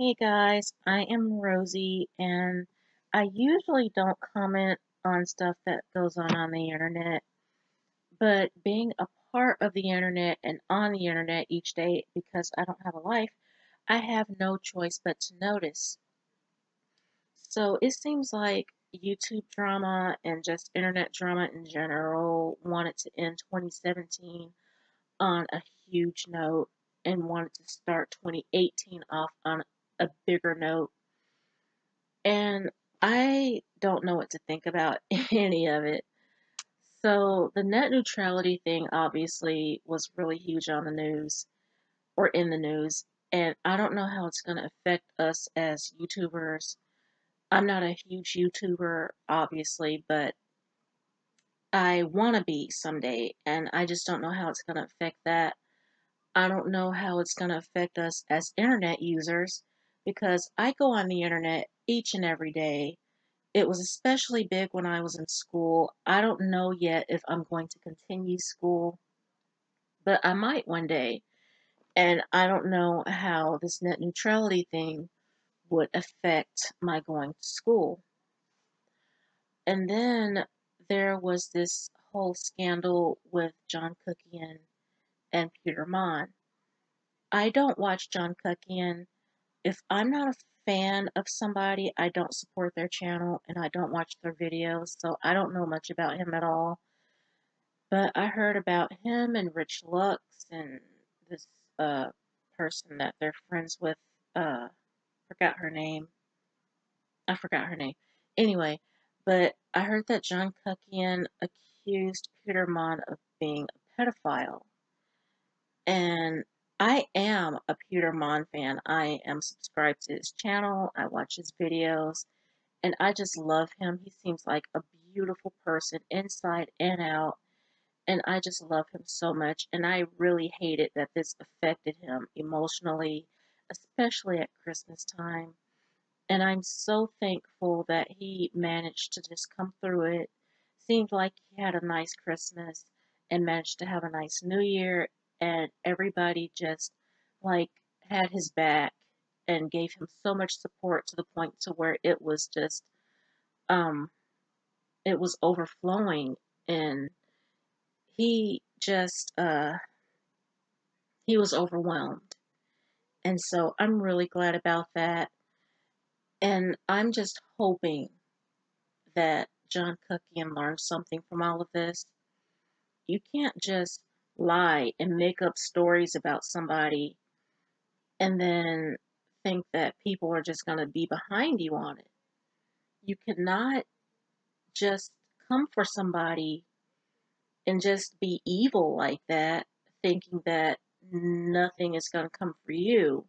Hey guys, I am Rosie, and I usually don't comment on stuff that goes on the internet, but being a part of the internet and on the internet each day because I don't have a life, I have no choice but to notice. So it seems like YouTube drama and just internet drama in general wanted to end 2017 on a huge note and wanted to start 2018 off on a bigger note. And I don't know what to think about any of it. So, the net neutrality thing obviously was really huge on the news or in the news. And I don't know how it's going to affect us as YouTubers. I'm not a huge YouTuber, obviously, but I want to be someday. And I just don't know how it's going to affect that. I don't know how it's going to affect us as internet users because I go on the internet each and every day. It was especially big when I was in school. I don't know yet if I'm going to continue school, but I might one day. And I don't know how this net neutrality thing would affect my going to school. And then there was this whole scandal with John Kuckian and Peter Monn. I don't watch John Kuckian. If I'm not a fan of somebody, I don't support their channel and I don't watch their videos, so I don't know much about him at all. But I heard about him and Rich Lux and this uh person that they're friends with. Forgot her name. I forgot her name. Anyway, but I heard that John Kuckian accused Peter Monn of being a pedophile. And I am a Peter Monn fan. I am subscribed to his channel. I watch his videos, and I just love him. He seems like a beautiful person inside and out, and I just love him so much. And I really hated that this affected him emotionally, especially at Christmas time. And I'm so thankful that he managed to just come through it. Seemed like he had a nice Christmas and managed to have a nice New Year, and everybody just like had his back and gave him so much support to the point to where um it was overflowing, and he just he was overwhelmed. And so I'm really glad about that. And I'm just hoping that John Kuckian learned something from all of this. You can't just lie and make up stories about somebody and then think that people are just going to be behind you on it. You cannot just come for somebody and just be evil like that, thinking that nothing is going to come for you.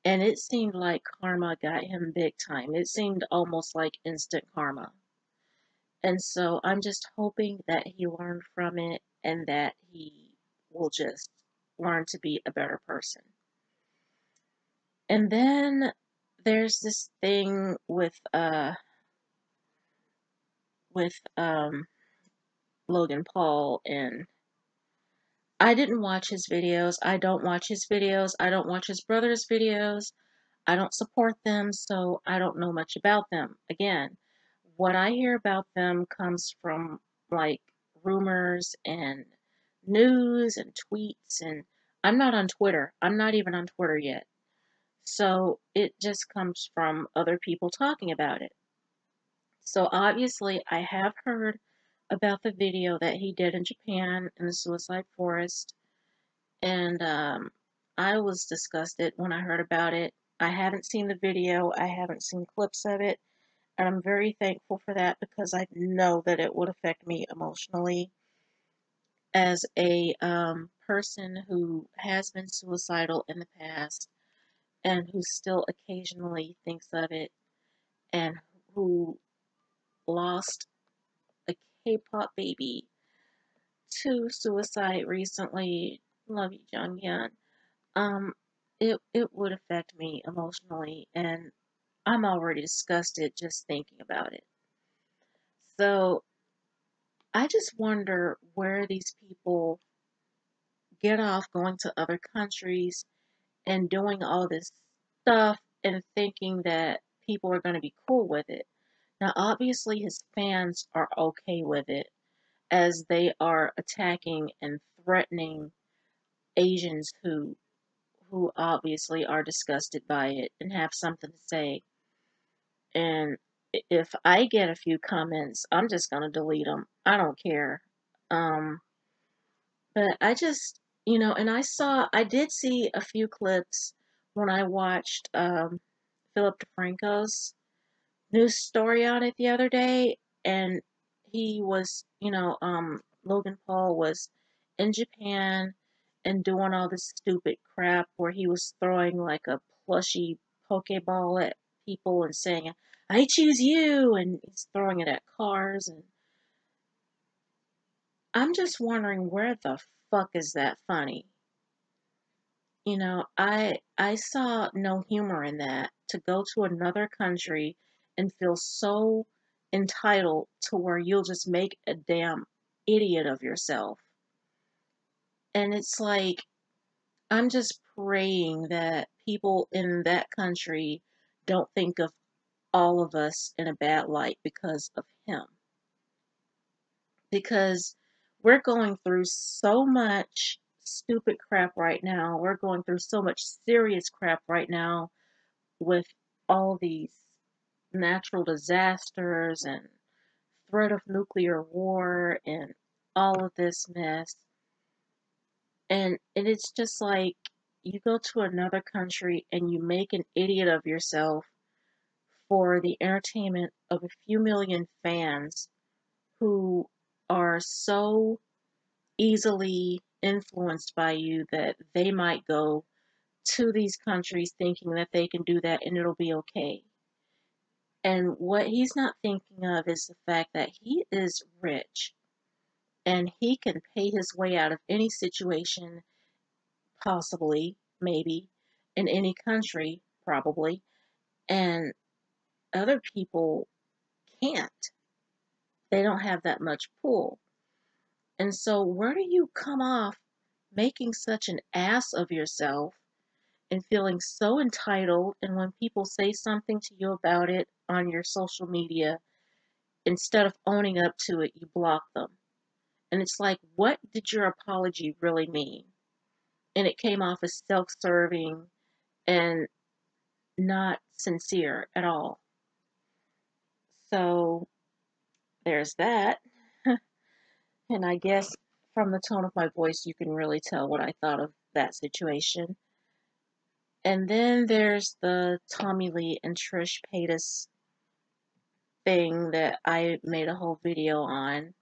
And it seemed like karma got him big time. It seemed almost like instant karma. And so I'm just hoping that he learned from it and that he will just learn to be a better person. And then there's this thing with Logan Paul, and I didn't watch his videos. I don't watch his videos. I don't watch his brother's videos. I don't support them, so I don't know much about them. Again, what I hear about them comes from like rumors and news and tweets, and I'm not on Twitter. I'm not even on Twitter yet. So it just comes from other people talking about it. So obviously, I have heard about the video that he did in Japan in the suicide forest, and I was disgusted when I heard about it. I haven't seen the video, I haven't seen clips of it, and I'm very thankful for that because I know that it would affect me emotionally as a person who has been suicidal in the past and who still occasionally thinks of it and who lost a K-pop baby to suicide recently. Love you, Jung um, it would affect me emotionally, and I'm already disgusted just thinking about it. So I just wonder where these people get off going to other countries and doing all this stuff and thinking that people are going to be cool with it. Now, obviously, his fans are okay with it as they are attacking and threatening Asians who obviously are disgusted by it and have something to say. And if I get a few comments, I'm just gonna delete them. I don't care. Um, but I just, and I did see a few clips when I watched Philip DeFranco's news story on it the other day, and he was, Logan Paul was in Japan and doing all this stupid crap where he was throwing like a plushy Pokeball at people and saying, I choose you, and he's throwing it at cars, and I'm just wondering where the fuck is that funny? I saw no humor in that to go to another country and feel so entitled to where you'll just make a damn idiot of yourself. And it's like I'm just praying that people in that country don't think of all of us in a bad light because of him. Because we're going through so much stupid crap right now. We're going through so much serious crap right now with all these natural disasters and threat of nuclear war and all of this mess. And it's just like you go to another country and you make an idiot of yourself for the entertainment of a few million fans who are so easily influenced by you that they might go to these countries thinking that they can do that and it'll be okay. And what he's not thinking of is the fact that he is rich and he can pay his way out of any situation, possibly, maybe, in any country, probably, and other people can't. They don't have that much pull. And so, where do you come off making such an ass of yourself and feeling so entitled? And when people say something to you about it on your social media, instead of owning up to it, you block them. And it's like, what did your apology really mean? And it came off as self serving and not sincere at all. So there's that. And I guess from the tone of my voice, you can really tell what I thought of that situation. And then there's the Tommy Lee and Trish Paytas thing that I made a whole video on.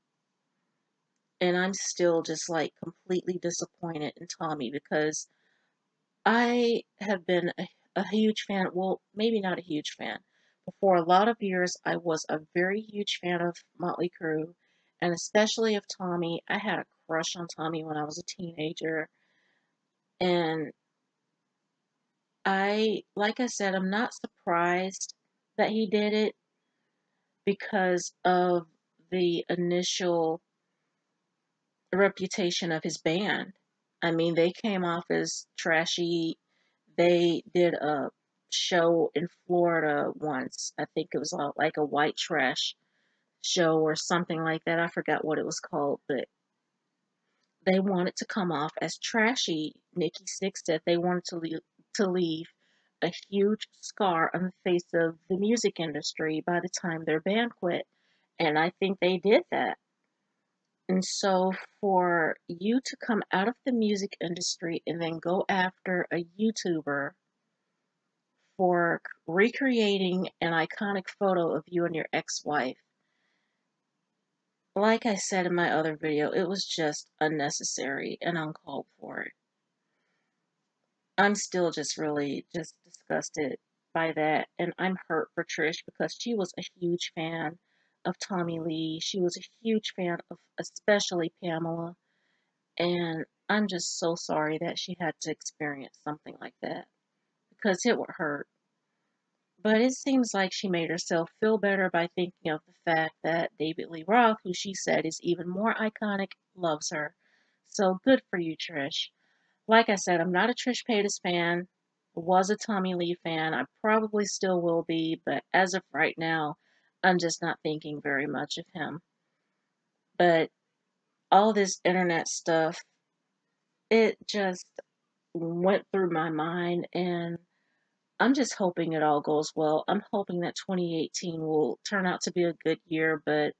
And I'm still just like completely disappointed in Tommy because I have been a huge fan. Well, maybe not a huge fan. But for a lot of years, I was a very huge fan of Motley Crue, and especially of Tommy. I had a crush on Tommy when I was a teenager. And like I said, I'm not surprised that he did it because of the initial reputation of his band. I mean, they came off as trashy. They did a show in Florida once. I think it was like a white trash show or something like that. I forgot what it was called, but they wanted to come off as trashy. Nikki Sixx said they wanted to leave a huge scar on the face of the music industry by the time their band quit. And I think they did that. And so for you to come out of the music industry and then go after a YouTuber for recreating an iconic photo of you and your ex-wife, like I said in my other video, it was just unnecessary and uncalled for. I'm still just really just disgusted by that, and I'm hurt for Trish because she was a huge fan of Tommy Lee. She was a huge fan of especially Pamela. And I'm just so sorry that she had to experience something like that because it would hurt. But it seems like she made herself feel better by thinking of the fact that David Lee Roth, who she said is even more iconic, loves her. So good for you, Trish. Like I said, I'm not a Trish Paytas fan. was a Tommy Lee fan. I probably still will be, but as of right now, I'm just not thinking very much of him. But all this internet stuff, it just went through my mind, and I'm just hoping it all goes well. I'm hoping that 2018 will turn out to be a good year, but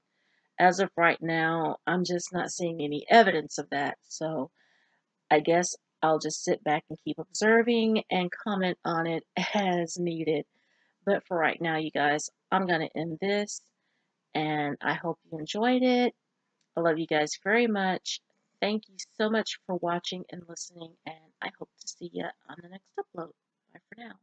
as of right now, I'm just not seeing any evidence of that. So I guess I'll just sit back and keep observing and comment on it as needed. But for right now, you guys, I'm going to end this, and I hope you enjoyed it. I love you guys very much. Thank you so much for watching and listening, and I hope to see you on the next upload. Bye for now.